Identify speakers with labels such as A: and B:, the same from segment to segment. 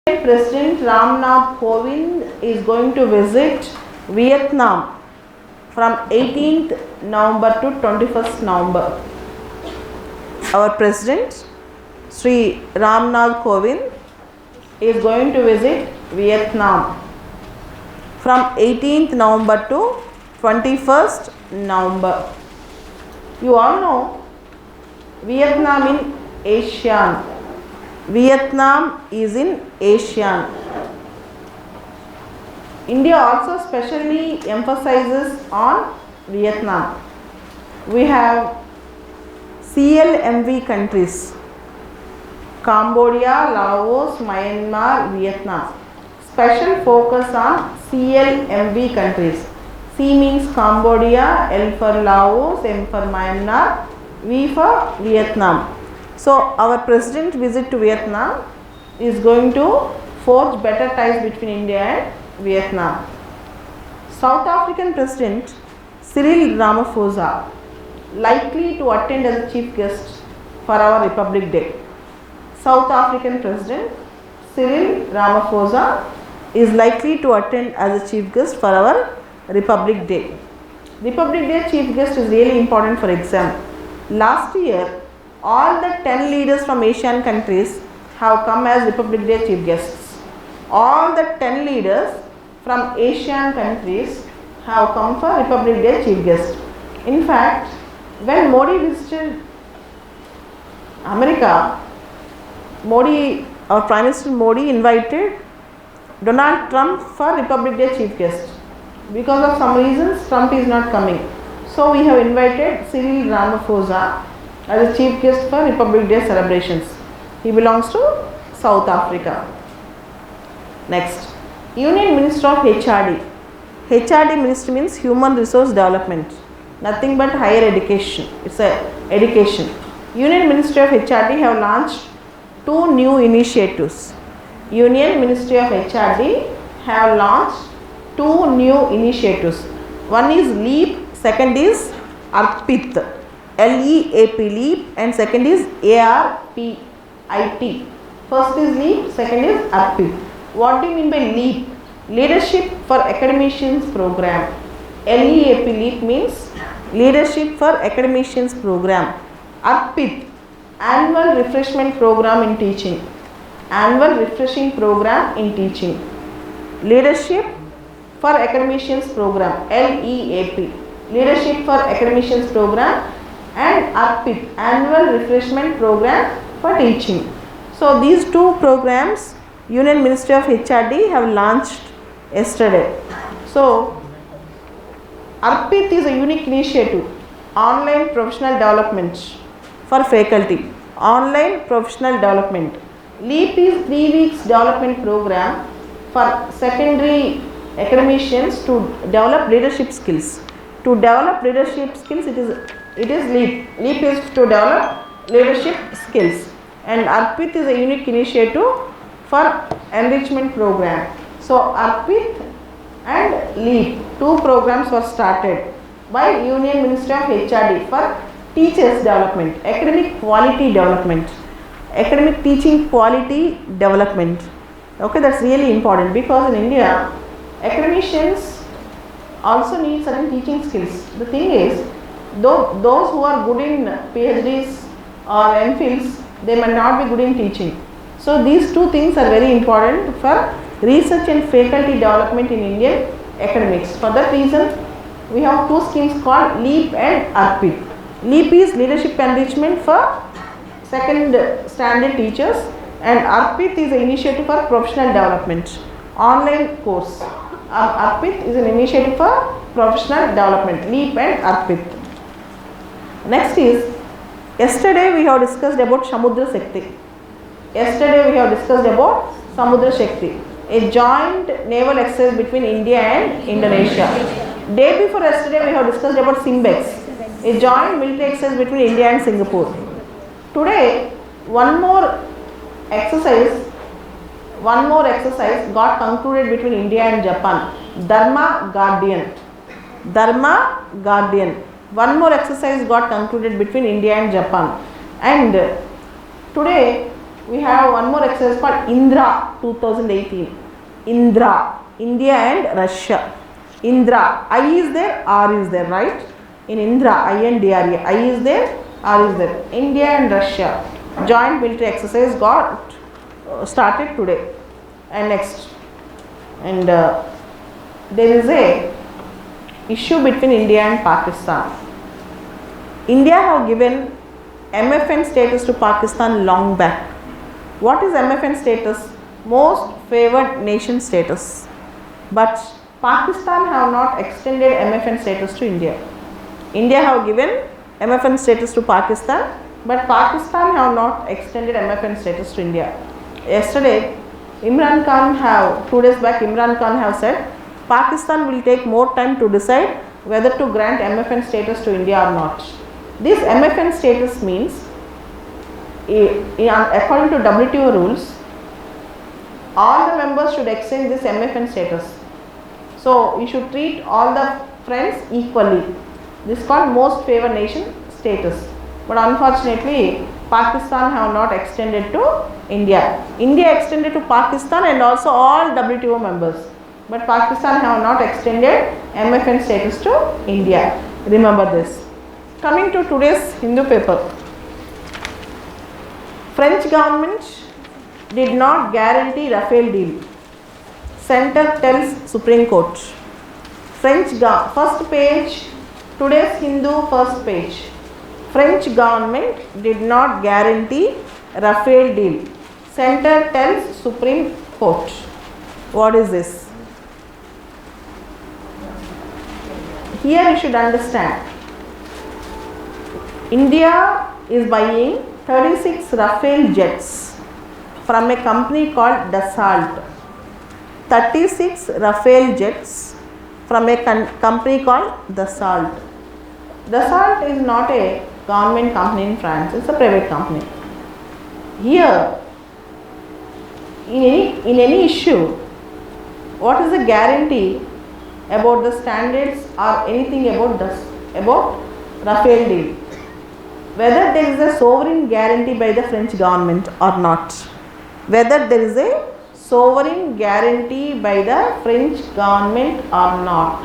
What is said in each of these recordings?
A: President Ramnath Kovind is going to visit Vietnam from 18th November to 21st November. Our President Sri Ramnath Kovind is going to visit Vietnam from 18th November to 21st November. You all know Vietnam in ASEAN. Vietnam is in ASEAN. India also specially emphasizes on Vietnam. We have CLMV countries: Cambodia, Laos, Myanmar, Vietnam. Special focus on CLMV countries. C means Cambodia, L for Laos, M for Myanmar, V for Vietnam. So our president visit to Vietnam is going to forge better ties between India and Vietnam. South African President Cyril Ramaphosa likely to attend as a chief guest for our Republic Day. South African President Cyril Ramaphosa is likely to attend as a chief guest for our Republic Day. Republic Day chief guest is really important for exam. Last year, all the 10 leaders from Asian countries have come as Republic Day chief guests. All the 10 leaders from Asian countries have come for Republic Day chief guest. In fact, when Modi visited America, our Prime Minister Modi invited Donald Trump for Republic Day chief guest. Because of some reasons, Trump is not coming. So we have invited Cyril Ramaphosa as a chief guest for Republic Day celebrations. He belongs to South Africa. Next, Union Minister of HRD. HRD Ministry means Human Resource Development. Nothing but higher education. It's a education. Union Ministry of HRD have launched two new initiatives. Union Ministry of HRD have launched two new initiatives. One is LEAP, second is ARPIT. LEAP, LEAP, and second is ARPIT. First is LEAP, second is ARPIT. What do you mean by LEAP? Leadership for Academicians Program. LEAP, LEAP means Leadership for Academicians Program. ARPIT, Annual Refreshment Program in Teaching. Annual Refreshing Program in Teaching. Leadership for Academicians Program, LEAP. Leadership for Academicians Program, and ARPIT, Annual Refreshment Program for Teaching. So these two programs Union Ministry of HRD have launched yesterday. So ARPIT is a unique initiative, online professional development for faculty, online professional development. LEAP is 3 weeks development program for secondary academicians to develop leadership skills. To develop leadership skills, it is LEAP. LEAP is to develop leadership skills, and ARPIT is a unique initiative for enrichment program. So ARPIT and LEAP, two programs were started by Union Ministry of HRD for teachers development, academic quality development, academic teaching quality development. Okay, that's really important because in India, academicians also need certain teaching skills. The thing is, those who are good in PhDs or MPhils, they may not be good in teaching. So these two things are very important for research and faculty development in Indian academics. For that reason, we have two schemes called LEAP and ARPIT. LEAP is leadership enrichment for second standard teachers, and ARPIT is an initiative for professional development, online course. ARPIT is an initiative for professional development, LEAP and ARPIT. Next is, yesterday we have discussed about Samudra Shakti. Yesterday we have discussed about Samudra Shakti, a joint naval exercise between India and Indonesia. Day before yesterday we have discussed about SIMBEX, a joint military exercise between India and Singapore. Today, one more exercise got concluded between India and Japan. Dharma Guardian. One more exercise got concluded between India and Japan. And today we have one more exercise called Indra 2018. Indra, India and Russia. Indra, I is there, R is there, right? In Indra, I-N-D-R-A, I is there, R is there. India and Russia joint military exercise got started today. And next, and there is a issue between India and Pakistan. India have given MFN status to Pakistan long back. What is MFN status? Most favored nation status. But Pakistan have not extended MFN status to India. India have given MFN status to Pakistan, but Pakistan have not extended MFN status to India. Yesterday, Imran Khan have, 2 days back, Imran Khan have said Pakistan will take more time to decide whether to grant MFN status to India or not. This MFN status means, according to WTO rules, all the members should exchange this MFN status. So, you should treat all the friends equally. This is called most favored nation status. But unfortunately, Pakistan have not extended to India. India extended to Pakistan and also all WTO members. But Pakistan have not extended MFN status to India. Remember this. Coming to today's Hindu paper. French government did not guarantee Rafale deal. Center tells Supreme Court. First page, today's Hindu first page. French government did not guarantee Rafale deal. Center tells Supreme Court. What is this? Here you should understand. India is buying 36 Rafale jets from a company called Dassault. 36 Rafale jets from a company called Dassault. Dassault is not a government company in France, it's a private company. Here, in any issue, what is the guarantee about the standards or anything about Rafale deal? Whether there is a sovereign guarantee by the French government or not. Whether there is a sovereign guarantee by the French government or not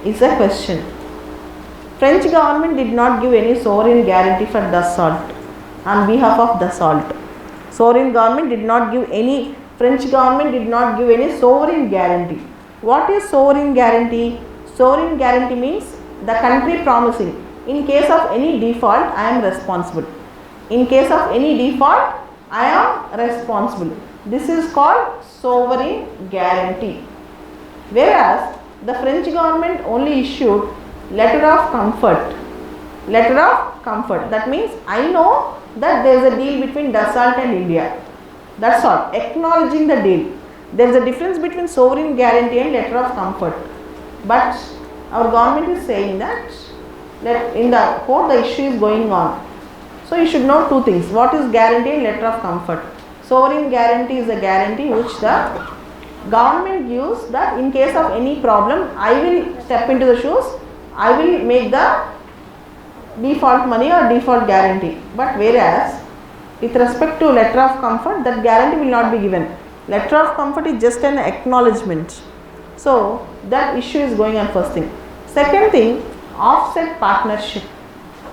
A: is a question. French government did not give any sovereign guarantee for Dassault on behalf of Dassault. Sovereign government did not give any, French government did not give any sovereign guarantee. What is sovereign guarantee? Sovereign guarantee means the country promising, in case of any default, I am responsible. In case of any default, I am responsible. This is called sovereign guarantee. Whereas the French government only issued letter of comfort. Letter of comfort. That means I know that there is a deal between Dassault and India. That's all. Acknowledging the deal. There is a difference between sovereign guarantee and letter of comfort. But our government is saying that in the court the issue is going on. So you should know two things. What is guarantee and letter of comfort? Sovereign guarantee is a guarantee which the government gives that in case of any problem, I will step into the shoes, I will make the default money or default guarantee. But whereas with respect to letter of comfort, that guarantee will not be given. Letter of comfort is just an acknowledgement. So that issue is going on, first thing. Second thing, offset partnership.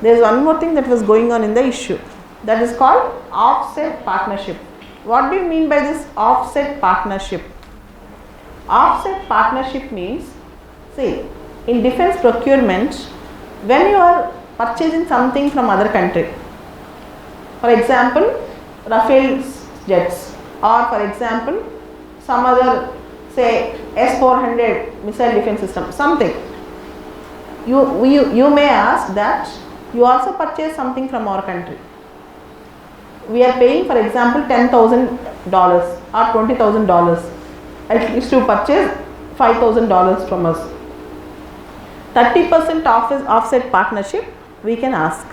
A: There is one more thing that was going on in the issue, that is called offset partnership. What do you mean by this offset partnership? Offset partnership means, see, in defense procurement, when you are purchasing something from other country, for example, Rafale jets, or for example, some other, say, S-400 missile defense system, something. You may ask that you also purchase something from our country. We are paying, for example, $10,000 or $20,000. At least to purchase $5,000 from us. 30% offset partnership we can ask.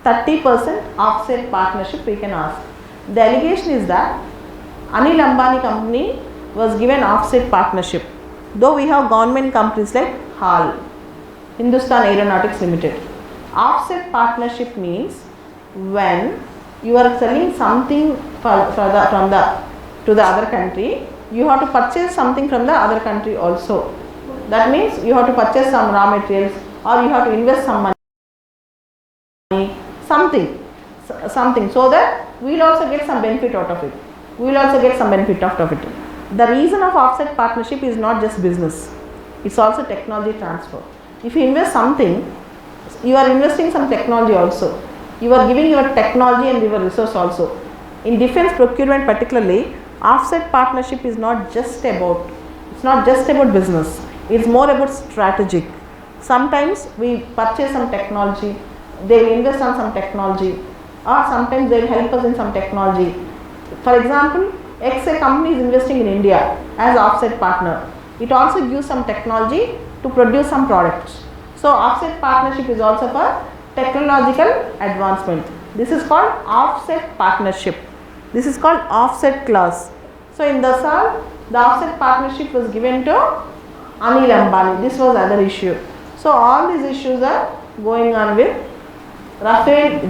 A: 30% offset partnership we can ask. The allegation is that Anil Ambani company was given offset partnership. Though we have government companies like HAL, Hindustan Aeronautics Limited. Offset partnership means when you are selling something to the other country, you have to purchase something from the other country also. That means you have to purchase some raw materials, or you have to invest some money, something, so that we will also get some benefit out of it. The reason of offset partnership is not just business, it's also technology transfer. If you invest something, you are investing some technology also. You are giving your technology and your resource also. In defense procurement particularly, offset partnership is not just about business. It's more about strategic. Sometimes we purchase some technology, they will invest on some technology, or sometimes they will help us in some technology. For example, XA company is investing in India as offset partner. It also gives some technology to produce some products. So offset partnership is also for technological advancement. This is called offset partnership. This is called offset clause. So in Dasal, the offset partnership was given to Anil Ambani. This was other issue. So all these issues are going on with Rafael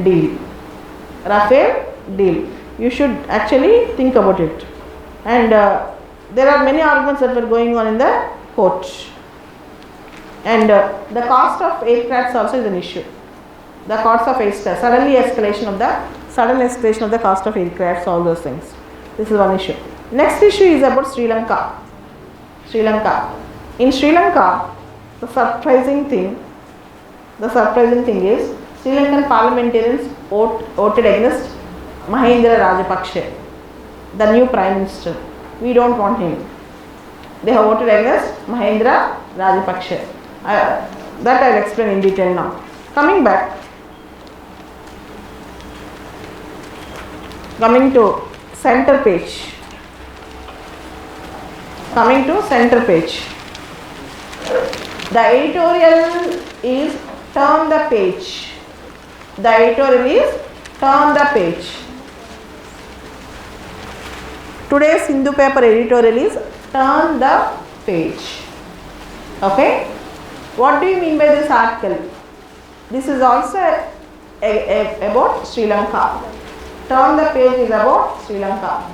A: deal. You should actually think about it. And there are many arguments that were going on in the court. And the cost of aircrafts also is an issue. The cost of aircraft, sudden escalation of the cost of aircrafts, all those things. This is one issue. Next issue is about Sri Lanka. In Sri Lanka, the surprising thing is Sri Lankan parliamentarians voted against Mahendra Rajapaksa, the new prime minister. We don't want him. They have voted against Mahendra Rajapaksa. That I will explain in detail now. Coming to center page. The editorial is turn the page. Today's Hindu paper editorial is turn the page. Okay. What do you mean by this article? This is also about Sri Lanka. Turn the page is about Sri Lanka.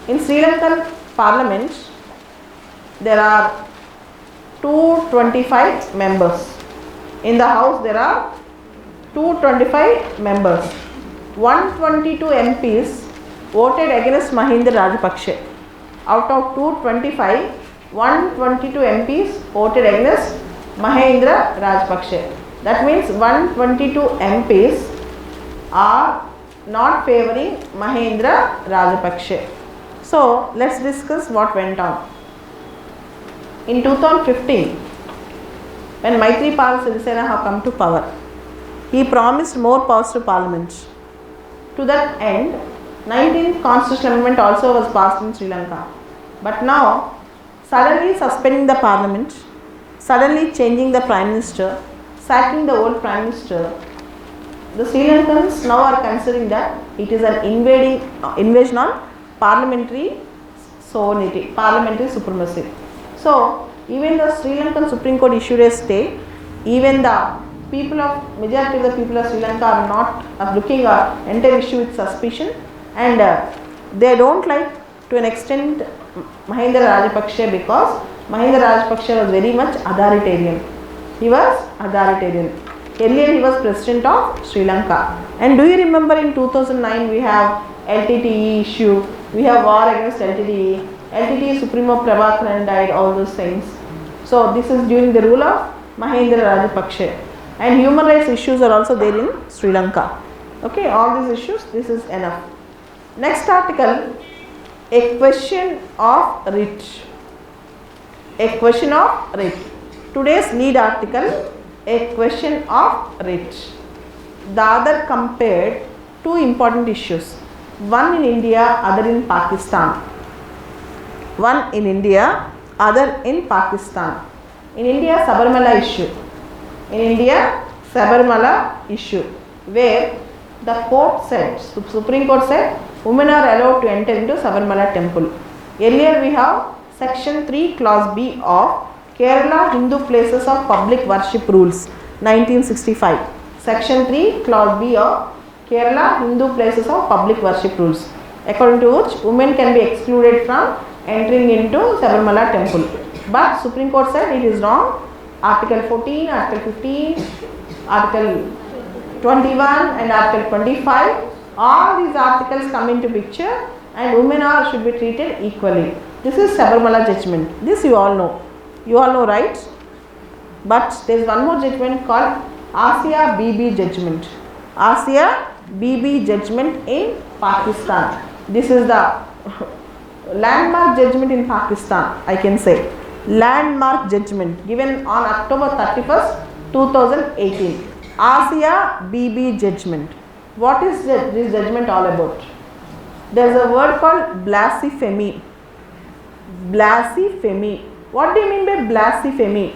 A: In Sri Lankan parliament, there are 225 members. In the house, there are 225 members. 122 MPs voted against Mahendra Rajapaksa. Out of 225, 122 MPs voted against Mahendra Rajapaksa. That means 122 MPs are not favoring Mahendra Rajapaksa. So let's discuss what went on. In 2015, when Maithripala Sirisena have come to power, he promised more powers to parliament. To that end, 19th constitutional amendment also was passed in Sri Lanka. But now, suddenly suspending the parliament, suddenly changing the prime minister, sacking the old prime minister, the Sri Lankans now are considering that it is an invasion on parliamentary sovereignty, parliamentary supremacy. So, even the Sri Lankan Supreme Court issued a stay. Even the majority of the people of Sri Lanka are looking at entire issue with suspicion, and they don't like to an extent Mahendra Rajapaksa, because Mahendra Rajapaksa was very much authoritarian. Earlier he was president of Sri Lanka. And do you remember in 2009 we have LTTE issue, we have war against LTTE. LTTE Supremo Prabhakaran died, all those things. So this is during the rule of Mahendra Rajapaksa. And human rights issues are also there in Sri Lanka. Okay, all these issues, this is enough. Next article, a question of writ. Today's lead article, a question of writ. The other compared two important issues, one in India, other in Pakistan. In India, Sabarmala issue. Where the court said, Supreme Court said, women are allowed to enter into Sabarmala temple. Earlier we have section 3 clause B of Kerala Hindu Places of Public Worship Rules 1965. Section 3 clause B of Kerala Hindu places of public worship rules, according to which women can be excluded from entering into Sabarimala temple. But Supreme Court said it is wrong. Article 14, Article 15, Article 21 and Article 25, all these articles come into picture and women should be treated equally. This is Sabarimala judgment. This you all know. You all know, right? But there is one more judgment called Asia Bibi judgment. Asia Bibi judgment in Pakistan. This is the landmark judgment in Pakistan, I can say. Landmark judgment given on October 31st, 2018. Asia Bibi judgment. What is this judgment all about? There is a word called blasphemy. Blasphemy. What do you mean by blasphemy?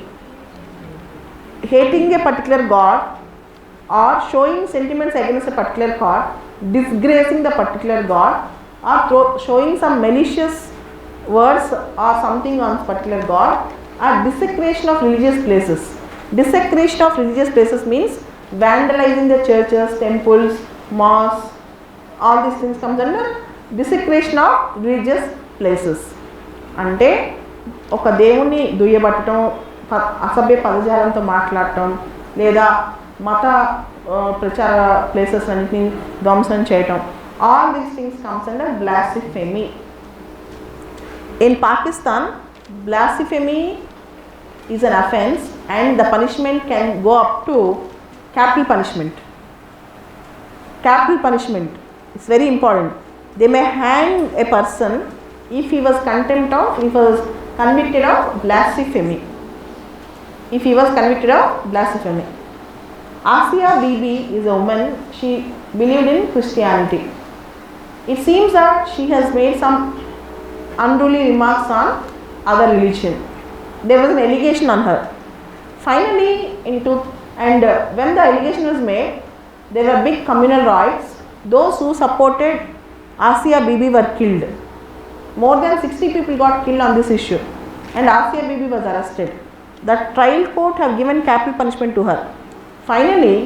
A: Hating a particular god or showing sentiments against a particular god, disgracing the particular god, or showing some malicious words or something on particular god, or desecration of religious places. Desecration of religious places means vandalizing the churches, temples, mosques, all these things comes under desecration of religious places. అంటే ఒక దేవుణ్ణి దుయ్యబట్టడం, అసభ్య పదజాలంతో మాట్లాడటం, లేదా మత ప్రచార places అన్నింటినీ ధ్వంసం చేయటం, all these things comes under blasphemy. In Pakistan, blasphemy is an offence and the punishment can go up to capital punishment. Capital punishment is very important. They may hang a person if he was convicted of blasphemy. If he was convicted of blasphemy. Asia Bibi is a woman. She believed in Christianity. It seems that she has made some unruly remarks on other religion. There was an allegation on her. Finally, when the allegation was made, there were big communal riots. Those who supported Asia Bibi were killed. More than 60 people got killed on this issue, and Asia Bibi was arrested. The trial court have given capital punishment to her. Finally,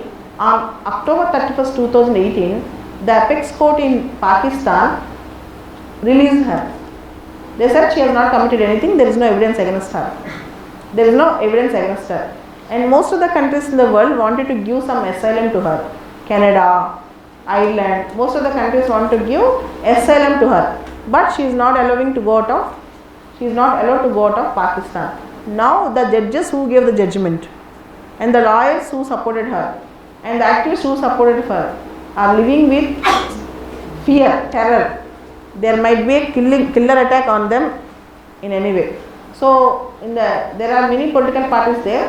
A: on October 31st, 2018, the apex court in Pakistan released her. They said she has not committed anything, there is no evidence against her. There is no evidence against her. And most of the countries in the world wanted to give some asylum to her. Canada, Ireland, most of the countries want to give asylum to her. But she is not allowed to go out of Pakistan. Now the judges who gave the judgment and the lawyers who supported her and the activists who supported her are living with fear, terror. There might be a killer attack on them in any way. So there are many political parties there.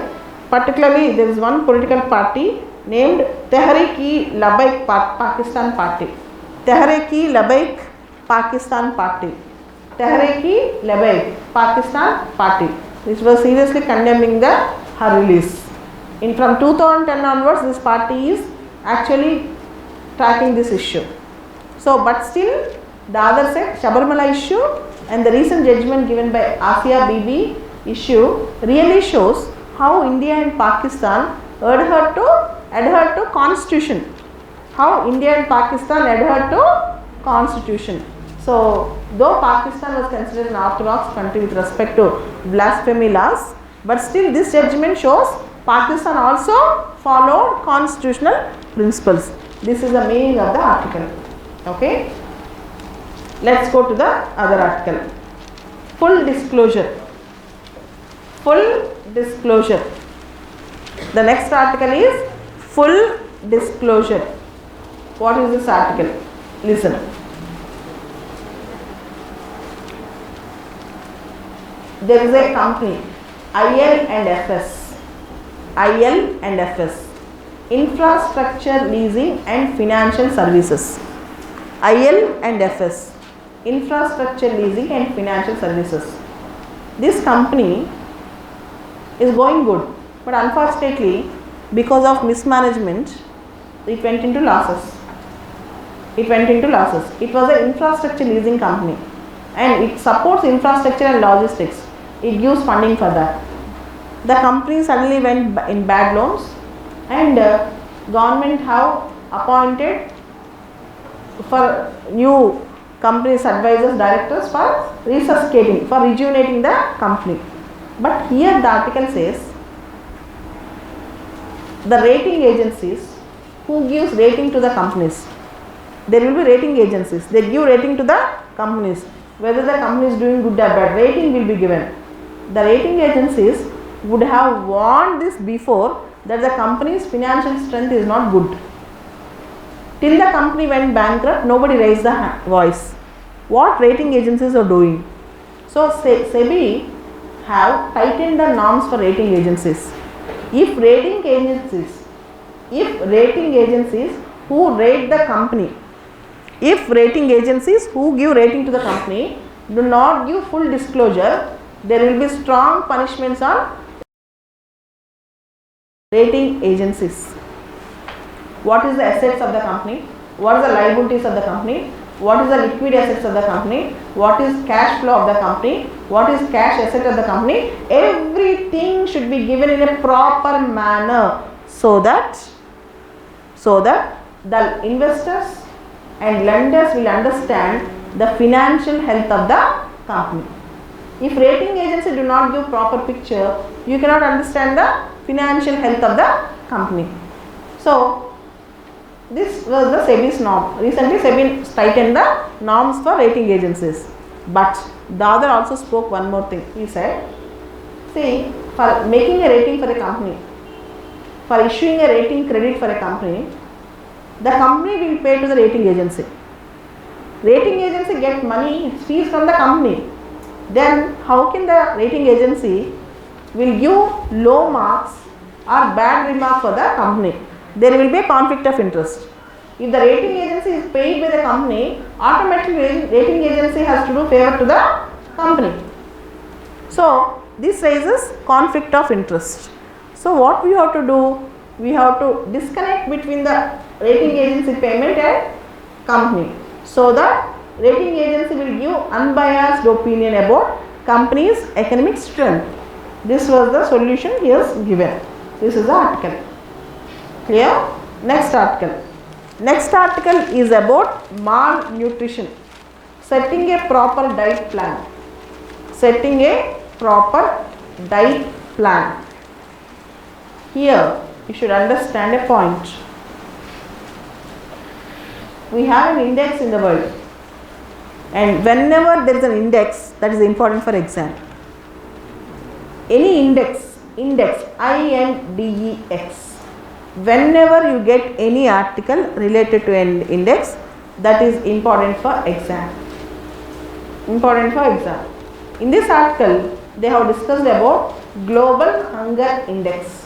A: Particularly there is one political party named Tehreek-e-Labbaik Pakistan Party. Tehreek-e-Labbaik Pakistan Party. Tehreek-e-Labbaik Pakistan Party, which was seriously condemning her release. From 2010 onwards, this party is actually tracking this issue. So, but still, the other side, Sabarimala issue and the recent judgment given by Asia Bibi issue really shows how India and Pakistan adhere to constitution. How India and Pakistan adhere to constitution. So, though Pakistan was considered an orthodox country with respect to blasphemy laws, but still this judgment shows Pakistan also followed constitutional principles. This is the meaning of the article. Okay. Let's go to the other article. Full disclosure. Full disclosure. The next article is full disclosure. What is this article? Listen. There is a company, IL&FS, Infrastructure Leasing and Financial Services. IL&FS, Infrastructure Leasing and Financial Services. This company is going good, but unfortunately, because of mismanagement, it went into losses. It was an infrastructure leasing company, and it supports infrastructure and logistics. It gives funding for that. The company suddenly went in bad loans, and government have appointed for new companies, advisors, directors for resuscitating, for rejuvenating the company. But here the article says the rating agencies who gives rating to the companies. There will be rating agencies. They give rating to the companies. Whether the company is doing good or bad, rating will be given. The rating agencies would have warned this before that the company's financial strength is not good. Till the company went bankrupt, nobody raised the voice. What rating agencies are doing? So SEBI have tightened the norms for rating agencies. If rating agencies who rate the company, if rating agencies who give rating to the company do not give full disclosure, there will be strong punishments on rating agencies. What is the assets of the company? What is the liabilities of the company? What is the liquid assets of the company? What is cash flow of the company? What is cash asset of the company? Everything should be given in a proper manner so that the investors and lenders will understand the financial health of the company. If rating agencies do not give proper picture, you cannot understand the financial health of the company. So this was the SEBI's norm. Recently SEBI tightened the norms for rating agencies. But the author also spoke one more thing. He said, see, for making a rating for a company, for issuing a rating credit for a company, the company will pay to the rating agency. Rating agency get money, fees from the company. Then how can the rating agency will give low marks or bad remarks for the company? There will be a conflict of interest. If the rating agency is paid by the company, automatically rating agency has to do favor to the company. So this raises conflict of interest. So what we have to do? We have to disconnect between the rating agency payment and company, so that rating agency will give unbiased opinion about company's economic strength. This was the solution he has given. This is the article. Clear? Next article. Next article is about malnutrition. Setting a proper diet plan. Setting a proper diet plan. Here you should understand a point. We have an index in the world, and whenever there is an index, that is important for exam. Any index INDEX, whenever you get any article related to an index, that is important for exam. Important for exam. In this article, they have discussed about Global Hunger Index.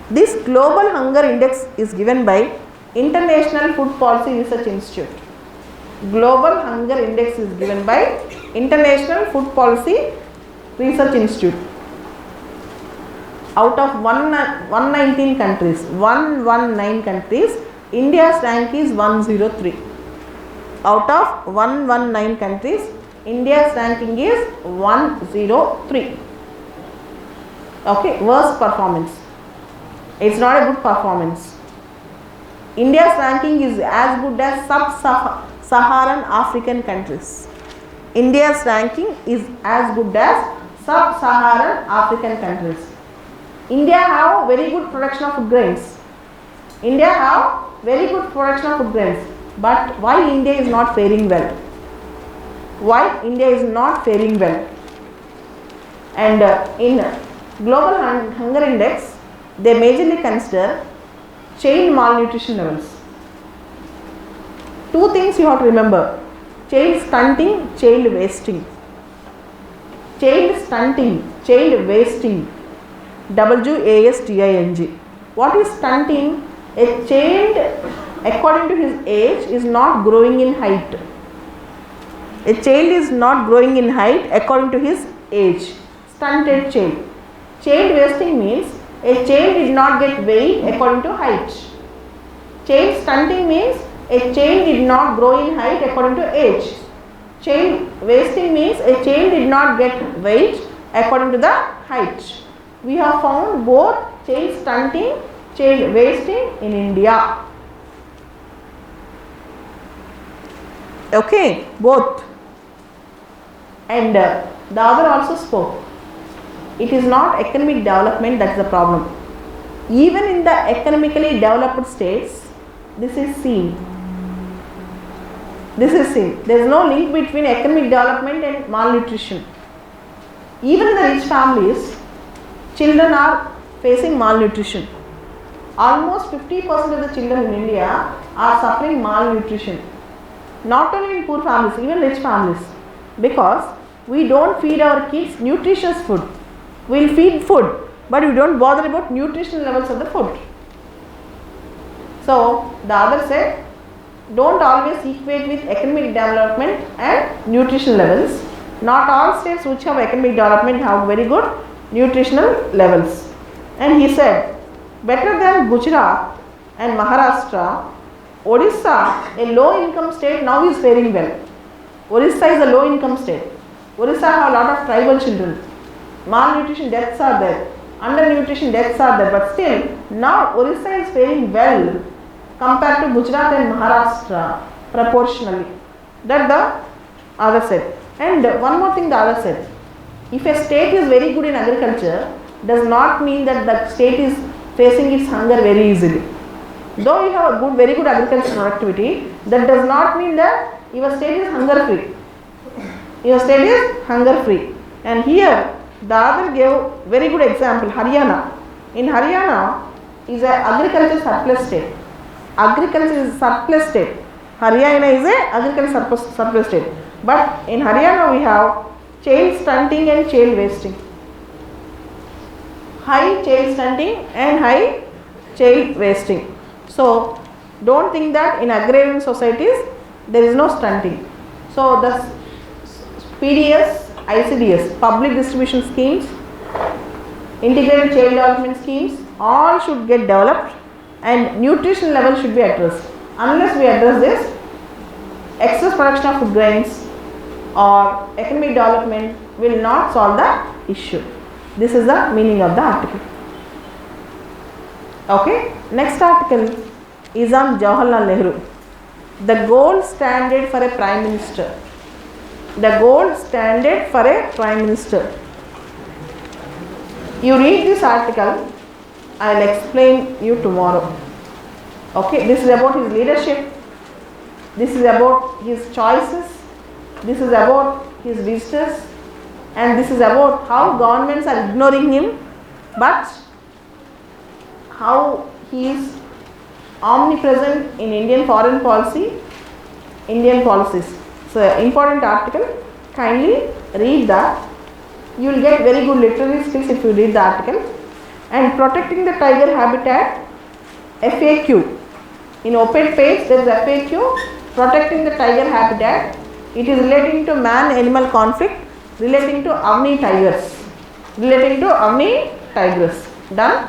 A: This Global Hunger Index is given by International Food Policy Research Institute. Global Hunger Index is given by International Food Policy Research Institute. Out of 119 countries, 119 countries, India's rank is 103. Out of 119 countries, India's ranking is 103. Okay, worst performance. It's not a good performance. India's ranking is as good as sub-Saharan African countries. India's ranking is as good as sub-Saharan African countries. India have very good production of food grains. India have very good production of food grains. But why India is not faring well? Why India is not faring well? And in Global Hunger Index, they majorly consider child malnutrition levels. Two things you have to remember: child stunting, child wasting. Child stunting, child wasting. WASTING. What is stunting? A child, according to his age, is not growing in height. A child is not growing in height according to his age. Stunted child. Child wasting means a child did not get weight according to height. Child stunting means a child did not grow in height according to age. Child wasting means a child did not get weight according to the height. We have found both child stunting, child wasting in India. Okay, both. And the other also spoke. It is not economic development that is the problem. Even in the economically developed states, this is seen. This is seen. There is no link between economic development and malnutrition. Even in the rich families, children are facing malnutrition. Almost 50% of the children in India are suffering malnutrition. Not only in poor families, even rich families. Because we don't feed our kids nutritious food. We will feed food, but we don't bother about nutritional levels of the food. So the other said, don't always equate with economic development and nutrition levels. Not all states which have economic development have very good nutritional levels. And he said, better than Gujarat and Maharashtra, Odisha, a low income state, now is faring well. Orissa is a low income state. Orissa have a lot of tribal children. Malnutrition deaths are there. Undernutrition deaths are there. But still, now Orissa is faring well compared to Gujarat and Maharashtra proportionally. That the other said. And one more thing the other said. If a state is very good in agriculture, does not mean that the state is facing its hunger very easily. Though you have a very good agricultural productivity, that does not mean that your state is hunger free. Your state is hunger free. And here the other gave very good example, Haryana. In Haryana is an agriculture surplus state. Agriculture is surplus state. Haryana is a agriculture surplus state. But in Haryana we have child stunting and child wasting. High child stunting and high child wasting. So don't think that in agrarian societies there is no stunting. So the PDS, ICDS, public distribution schemes, integrated child development schemes, all should get developed and nutrition level should be addressed. Unless we address this, excess production of food grains or economic development will not solve the issue. This is the meaning of the article. Okay, next article is on Jawaharlal Nehru, the gold standard for a prime minister. The gold standard for a prime minister. You read this article, I will explain you tomorrow. Okay, this is about his leadership, this is about his choices, this is about his visitors, and this is about how governments are ignoring him, but how he is omnipresent in Indian foreign policy, Indian policies. So, important article, kindly read that. You will get very good literary skills if you read the article. And protecting the tiger habitat, FAQ. In op-ed page there is FAQ, protecting the tiger habitat. It is relating to man-animal conflict, relating to Avni tigers. Relating to Avni tigers. Done?